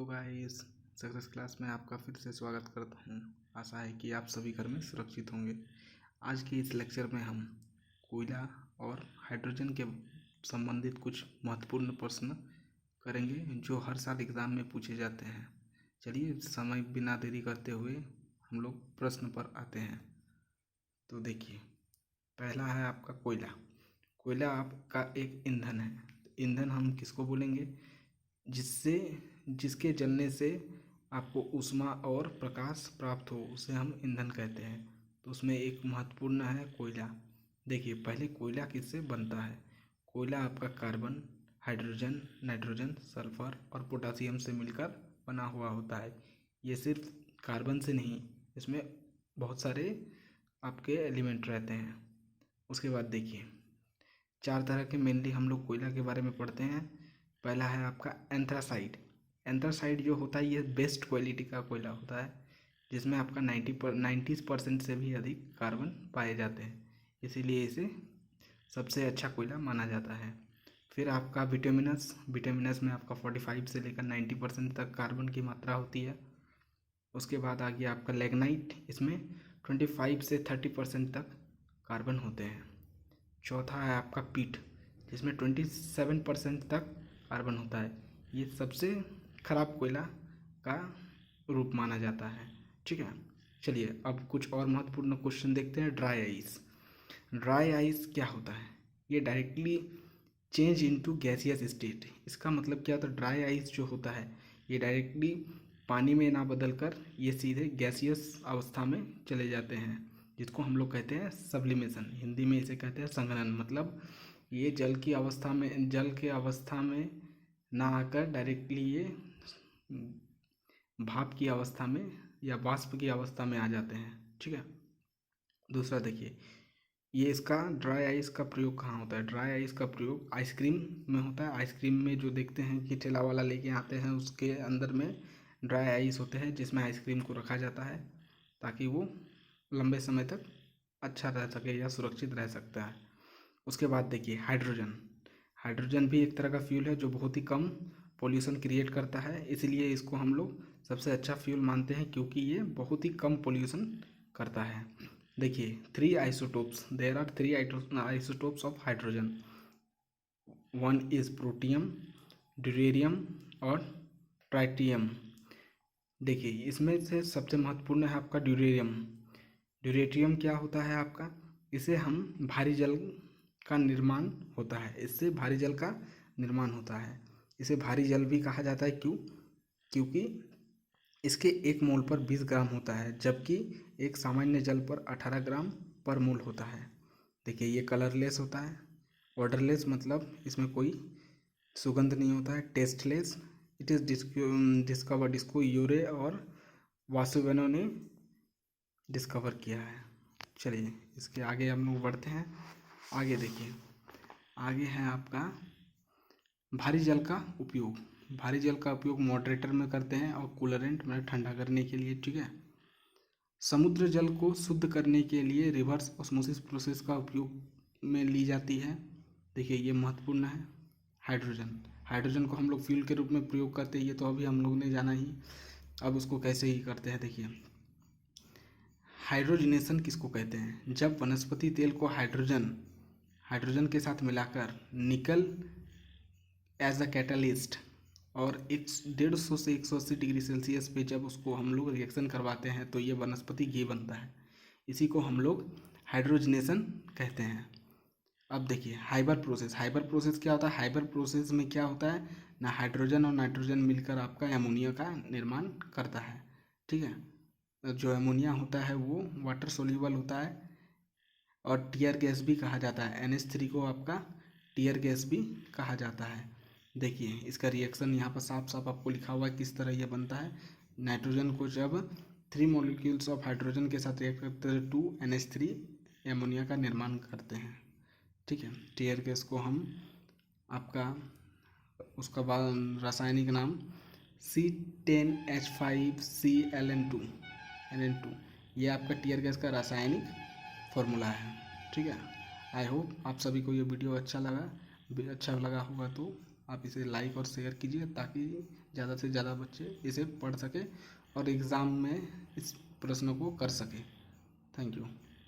तो guys, success class में आपका फिर से स्वागत करता हूँ। आशा है कि आप सभी घर में सुरक्षित होंगे। आज के इस लेक्चर में हम कोयला और हाइड्रोजन के संबंधित कुछ महत्वपूर्ण प्रश्न करेंगे जो हर साल एग्ज़ाम में पूछे जाते हैं। चलिए समय बिना देरी करते हुए हम लोग प्रश्न पर आते हैं। तो देखिए, पहला है आपका कोयला। कोयला आपका एक ईंधन है। ईंधन हम किसको बोलेंगे? जिसके जलने से आपको ऊष्मा और प्रकाश प्राप्त हो, उसे हम ईंधन कहते हैं। तो उसमें एक महत्वपूर्ण है कोयला। देखिए, पहले कोयला किससे बनता है? कोयला आपका कार्बन, हाइड्रोजन, नाइट्रोजन, सल्फर और पोटासियम से मिलकर बना हुआ होता है। ये सिर्फ कार्बन से नहीं, इसमें बहुत सारे आपके एलिमेंट रहते हैं। उसके बाद देखिए, चार तरह के मेनली हम लोग कोयला के बारे में पढ़ते हैं। पहला है आपका एंथ्रासाइट। एंथ्रासाइट जो होता है ये बेस्ट क्वालिटी का कोयला होता है, जिसमें आपका 90% से भी अधिक कार्बन पाए जाते हैं, इसीलिए इसे सबसे अच्छा कोयला माना जाता है। फिर आपका विटामिनस में आपका 45 से लेकर 90% तक कार्बन की मात्रा होती है। उसके बाद आ गया आपका लैग्नाइट, इसमें 25 से 30% तक कार्बन होते हैं। चौथा है आपका पीट, जिसमें 27% तक कार्बन होता है। ये सबसे खराब कोयला का रूप माना जाता है। ठीक है, चलिए अब कुछ और महत्वपूर्ण क्वेश्चन देखते हैं। Dry ice. ड्राई आइस क्या होता है? ये directly change into gaseous state. इसका मतलब क्या होता है? ड्राई आइस जो होता है ये डायरेक्टली पानी में ना बदल कर ये सीधे गैसियस अवस्था में चले जाते हैं, जिसको हम लोग कहते हैं सब्लिमेशन। हिंदी में इसे कहते हैं संघनन। मतलब ये जल के अवस्था में ना आकर डायरेक्टली ये भाप की अवस्था में या वाष्प की अवस्था में आ जाते हैं। ठीक है। दूसरा देखिए, ये इसका ड्राई आइस का प्रयोग कहाँ होता है? ड्राई आइस का प्रयोग आइसक्रीम में होता है। आइसक्रीम में जो देखते हैं कि ठेला वाला लेके आते हैं, उसके अंदर में ड्राई आइस होते हैं, जिसमें आइसक्रीम को रखा जाता है ताकि वो लंबे समय तक अच्छा रह सके या सुरक्षित रह सकता है। उसके बाद देखिए हाइड्रोजन। हाइड्रोजन भी एक तरह का फ्यूल है जो बहुत ही कम पोल्यूशन क्रिएट करता है, इसलिए इसको हम लोग सबसे अच्छा फ्यूल मानते हैं, क्योंकि ये बहुत ही कम पोल्यूशन करता है। देखिए, there are three isotopes of hydrogen. One is protium, deuterium और ट्राइटियम। देखिए, इसमें से सबसे महत्वपूर्ण है आपका ड्यूरेरियम। ड्यूरेटियम क्या होता है आपका? इसे हम भारी जल का निर्माण होता है, इससे भारी जल का निर्माण होता है। इसे भारी जल भी कहा जाता है। क्योंकि इसके एक मोल पर 20 ग्राम होता है, जबकि एक सामान्य जल पर 18 ग्राम पर मोल होता है। देखिए, ये कलरलेस होता है। ऑर्डरलेस मतलब इसमें कोई सुगंध नहीं होता है। टेस्टलेस। इट इज़ डिस्कवर्ड, इसको यूरे और वासुवेनो ने डिस्कवर किया है। चलिए इसके आगे हम लोग बढ़ते हैं। आगे देखिए, आगे है आपका भारी जल का उपयोग। भारी जल का उपयोग मॉडरेटर में करते हैं और कूलरेंट में ठंडा करने के लिए। ठीक है। समुद्र जल को शुद्ध करने के लिए रिवर्स ऑस्मोसिस प्रोसेस का उपयोग में ली जाती है। देखिए, ये महत्वपूर्ण है। हाइड्रोजन को हम लोग फ्यूल के रूप में प्रयोग करते हैं, ये तो अभी हम लोग ने जाना ही। अब उसको कैसे ही करते हैं देखिए। हाइड्रोजनेशन किसको कहते हैं? जब वनस्पति तेल को हाइड्रोजन के साथ मिलाकर निकल एज अ कैटलिस्ट और 150 से 180 डिग्री सेल्सियस पे जब उसको हम लोग रिएक्शन करवाते हैं तो ये वनस्पति घी बनता है। इसी को हम लोग हाइड्रोजनेशन कहते हैं। अब देखिए, हाइबर प्रोसेस क्या होता है? हाइबर प्रोसेस में क्या होता है ना, हाइड्रोजन और नाइट्रोजन मिलकर आपका एमोनिया का निर्माण करता है। ठीक है। जो एमोनिया होता है वो वाटर सोल्यूबल होता है और टीयर गैस भी कहा जाता है। NH3 को आपका टीयर गैस भी कहा जाता है। देखिए, इसका रिएक्शन यहाँ पर साफ साफ आपको लिखा हुआ है किस तरह यह बनता है। नाइट्रोजन को जब 3 मॉलिक्यूल्स ऑफ हाइड्रोजन के साथ रिएक्ट करते हैं 2 NH3 एमोनिया का निर्माण करते हैं। ठीक है। टीयर गैस को हम आपका उसका बाद रासायनिक नाम C10H5Cln2 ये आपका टीयर गैस का रासायनिक फॉर्मूला है। ठीक है। आई होप आप सभी को ये वीडियो अच्छा लगा होगा तो आप इसे लाइक और शेयर कीजिए ताकि ज़्यादा से ज़्यादा बच्चे इसे पढ़ सकें और एग्ज़ाम में इस प्रश्नों को कर सकें। Thank you.